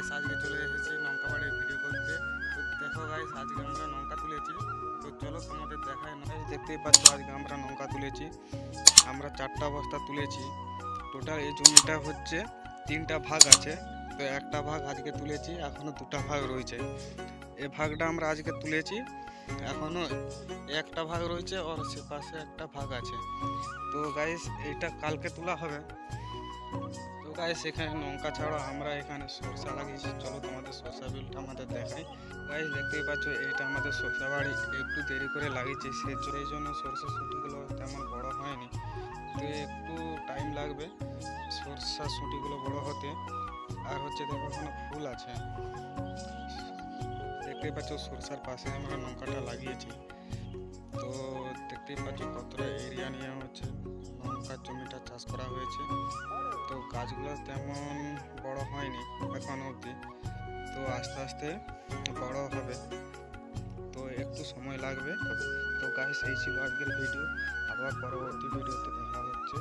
Guys আজকে চলে এসেছি নৌকা বাড়ির ভিডিও করতে। তো দেখো গাইস আজকে আমরা নৌকা তুলেছি। তো চলো তোমাদের দেখায়। গাইস দেখতেই পাচ্ছ আজকে আমরা নৌকা তুলেছি। আমরা 4টা বস্তা তুলেছি। টোটাল এই জমিটা হচ্ছে 3টা ভাগ আছে। তো একটা ভাগ আজকে তুলেছি, এখনো 2টা ভাগ রয়েছে। এই ভাগটা আমরা আজকে তুলেছি, এখনো একটা ভাগ রয়েছে আর সে পাশে একটা ভাগ আছে। তো গাইস এটা কালকে তোলা হবে। তো গাইস এখানে লঙ্কা ছাড়া আমরা এখানে সরষা লাগিয়েছি। চলো তোমাদের সরষা বিলটা আমাদের দেখাই। গাইস দেখতেই পাচ্ছ এটা আমাদের সরষা বাড়ি, একটু দেরি করে লাগিয়েছি, সেই জন্য সরষা শুঁটিগুলো তেমন বড় হয়নি। তো একটু টাইম লাগবে সরষা শুঁটিগুলো বড় হতে। আর হচ্ছে দেখো এখানে ফুল আছে, দেখতেই পাচ্ছ সরষার পাশে আমরা লঙ্কাটা লাগিয়েছি। তো দেখতেই পাচ্ছ কতটা এরিয়া নিয়ে হচ্ছে লঙ্কার জমিটা চাষ করা হয়েছে। তো গাছগুলো তেমন বড় হয়নি এখন অবধি, তো আস্তে আস্তে বড় হবে, তো একটু সময় লাগবে। তো গাইস এই ছিল আজকের ভিডিও, আবার পরবর্তী ভিডিওতে দেখা হচ্ছে।